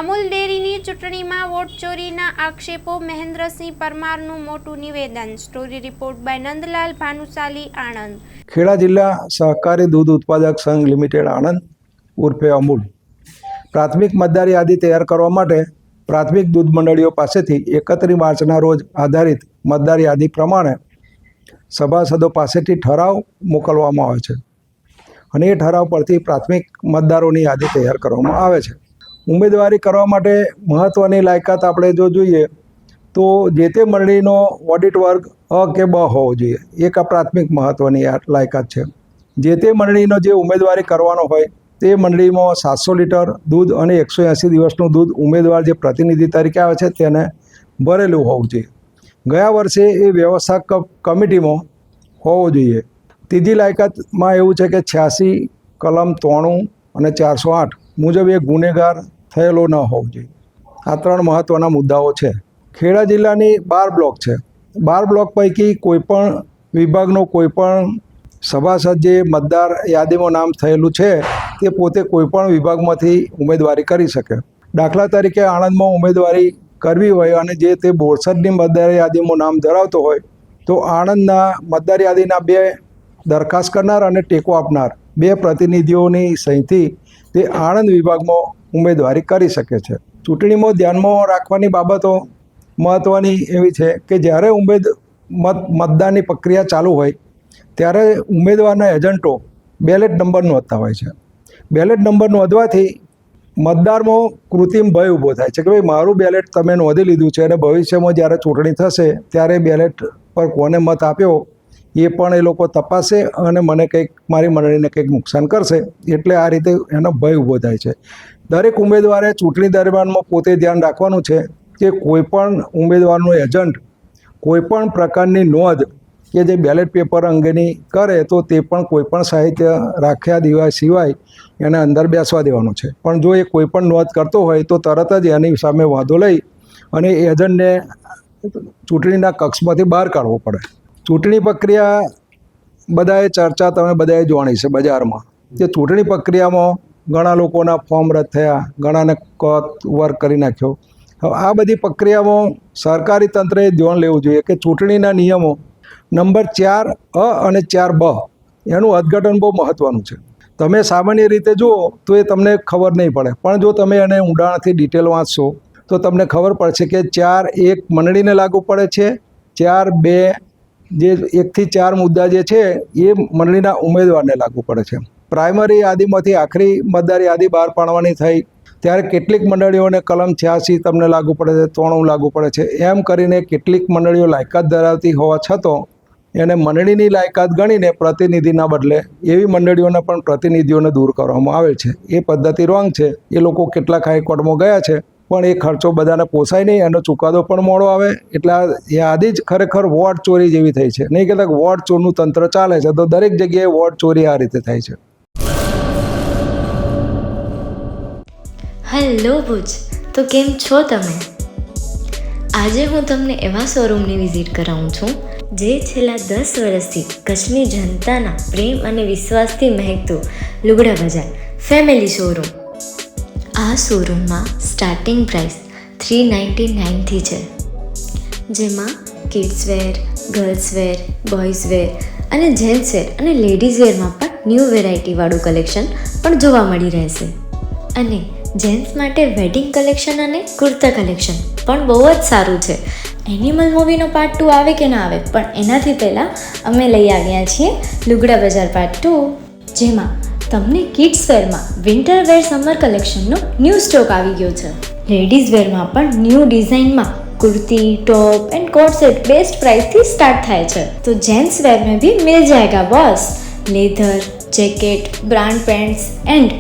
અમૂલ ડેરીની ચૂંટણીમાં વોટ ચોરીના આક્ષેપો, મહેન્દ્રસિંહ પરમારનું મોટું નિવેદન. Story report by Nandlal Bhanushali, Anand. Kheda જિલ્લા સહકારી દૂધ ઉત્પાદક સંઘ લિમિટેડ આણંદ ઉર્ફે અમૂલ પ્રાથમિક મતદાર યાદી તૈયાર કરવા માટે પ્રાથમિક દૂધ મંડળીઓ પાસેથી 31 માર્ચના રોજ આધારિત મતદાર યાદી પ્રમાણે સભાસદો પાસેથી ઠરાવ મોકલવામાં આવે છે અને એ ઠરાવ પરથી પ્રાથમિક મતદારોની યાદી તૈયાર કરવામાં આવે છે. ઉમેદવારી કરવા માટે મહત્ત્વની લાયકાત આપણે જો જોઈએ તો જે તે મંડળીનો ઓડિટ વર્ગ અ કે બ હોવો જોઈએ. એક આ પ્રાથમિક મહત્ત્વની લાયકાત છે. જે તે મંડળીનો જે ઉમેદવારી કરવાનો હોય તે મંડળીમાં 700 લીટર દૂધ અને 180 દિવસનું દૂધ ઉમેદવાર જે પ્રતિનિધિ તરીકે આવે છે તેને ભરેલું હોવું જોઈએ. ગયા વર્ષે એ વ્યવસ્થાપક કમિટીમાં હોવો જોઈએ. ત્રીજી લાયકાતમાં એવું છે કે 86 કલમ 93 અને 408 મુજબ એ ગુનેગાર થયેલો ન હોવો જોઈએ. આ 3 મહત્ત્વના મુદ્દાઓ છે. ખેડા જિલ્લાની 12 બ્લોક છે. 12 બ્લોક પૈકી કોઈપણ વિભાગનો કોઈપણ સભાસદ જે મતદાર યાદીમાં નામ થયેલું છે તે પોતે કોઈપણ વિભાગમાંથી ઉમેદવારી કરી શકે. દાખલા તરીકે આણંદમાં ઉમેદવારી કરવી હોય અને જે તે બોરસદની મતદાર યાદીમાં નામ ધરાવતો હોય તો આણંદના મતદાર યાદીના 2 દરખાસ્ત કરનાર અને ટેકો આપનાર 2 પ્રતિનિધિઓની સહીથી તે આણંદ વિભાગમાં ઉમેદવારી કરી શકે છે. ચૂંટણીમાં ધ્યાનમાં રાખવાની બાબતો મહત્ત્વની એવી છે કે જ્યારે મતદાનની પ્રક્રિયા ચાલુ હોય ત્યારે ઉમેદવારના એજન્ટો બેલેટ નંબર નોંધતા હોય છે. બેલેટ નંબર નોંધવાથી મતદારમાં કૃત્રિમ ભય ઊભો થાય છે કે ભાઈ મારું બેલેટ તમે નોંધી લીધું છે અને ભવિષ્યમાં જ્યારે ચૂંટણી થશે ત્યારે બેલેટ પર કોને મત આપ્યો એ પણ એ લોકો તપાસે અને મને કંઈક મારી મંડળીને કંઈક નુકસાન કરશે, એટલે આ રીતે એનો ભય ઊભો થાય છે. દરેક ઉમેદવારે ચૂંટણી દરમિયાનમાં પોતે ધ્યાન રાખવાનું છે કે કોઈપણ ઉમેદવારનો એજન્ટ કોઈપણ પ્રકારની નોંધ કે જે બેલેટ પેપર અંગેની કરે તો તે પણ કોઈપણ સાહિત્ય રાખ્યા દેવા સિવાય એને અંદર બેસવા દેવાનું છે. પણ જો એ કોઈપણ નોંધ કરતો હોય તો તરત જ એની સામે વાંધો લઈ અને એજન્ટને ચૂંટણીના કક્ષમાંથી બહાર કાઢવો પડે. ચૂંટણી પ્રક્રિયા બધાએ ચર્ચા તમે બધાએ જાણી છે બજારમાં કે ચૂંટણી પ્રક્રિયામાં ઘણા લોકોના ફોર્મ રદ થયા, ઘણાને વર્ક કરી નાખ્યો. હવે આ બધી પ્રક્રિયામાં સરકારી તંત્રએ ધ્યાન લેવું જોઈએ કે ચૂંટણીના નિયમો નંબર 4 અ અને 4 બ એનું અર્થઘટન બહુ મહત્ત્વનું છે. તમે સામાન્ય રીતે જુઓ તો એ તમને ખબર નહીં પડે, પણ જો તમે એને ઊંડાણથી ડિટેલ વાંચશો તો તમને ખબર પડશે કે 4(1) મંડળીને લાગુ પડે છે, 4(2) જે 1 થી 4 મુદ્દા જે છે એ મંડળીના ઉમેદવારને લાગુ પડે છે. પ્રાઇમરી યાદીમાંથી આખરી મતદાર યાદી બહાર પાડવાની થઈ ત્યારે કેટલીક મંડળીઓને કલમ 86 તમને લાગુ પડે છે, 93 લાગુ પડે છે. એમ કરીને કેટલીક મંડળીઓ લાયકાત ધરાવતી હોવા છતાં એને મંડળીની લાયકાત ગણીને પ્રતિનિધિના બદલે એવી મંડળીઓના પણ પ્રતિનિધિઓને દૂર કરવામાં આવે છે. એ પદ્ધતિ રોંગ છે. એ લોકો કેટલાક હાઈકોર્ટમાં ગયા છે પણ એ ખર્ચો બધાને પોસાય નહીં, એનો ચુકાદો પણ મોડો આવે. એટલે આ યાદી જ ખરેખર વોટ ચોરી જેવી થઈ છે. નહીં કહેતા વોટ ચોરનું તંત્ર ચાલે છે, તો દરેક જગ્યાએ વોટ ચોરી આ રીતે થાય છે. હેલો ભુજ, તો કેમ છો તમે? આજે હું તમને એવા શોરૂમની વિઝિટ કરાવું છું જે છેલ્લા 10 વર્ષથી કચ્છની જનતાના પ્રેમ અને વિશ્વાસથી મહેકતું લુગડા બજાર ફેમિલી શોરૂમ. આ શોરૂમમાં સ્ટાર્ટિંગ પ્રાઇસ 399થી છે, જેમાં kids wear, girls wear, boys wear અને જેન્ટ્સ વેર અને લેડીઝ વેરમાં પણ ન્યૂ વેરાયટીવાળું કલેક્શન પણ જોવા મળી રહેશે. અને જેન્ટ્સ માટે વેડિંગ કલેક્શન અને કુર્તા કલેક્શન પણ બહુ જ સારું છે. એનિમલ મૂવીનો પાર્ટ 2 આવે કે ના આવે, પણ એનાથી પહેલાં અમે લઈ આવ્યા છીએ લુગડા બજાર પાર્ટ 2, જેમાં તમને કિડ્સ વેરમાં વિન્ટર વેર સમર કલેક્શનનો ન્યૂ સ્ટોક આવી ગયો છે. લેડીઝ વેરમાં પણ ન્યૂ ડિઝાઇનમાં kurti, top and coat set best price थी स्टार्ट थाय छे. तो जेंट्स वेर में भी मिल जाएगा boss. Leather, jacket, brand pants and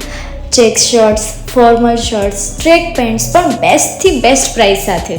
check shirts, formal shirts, track pants પણ બેસ્ટ થી બેસ્ટ પ્રાઇસ સાથે.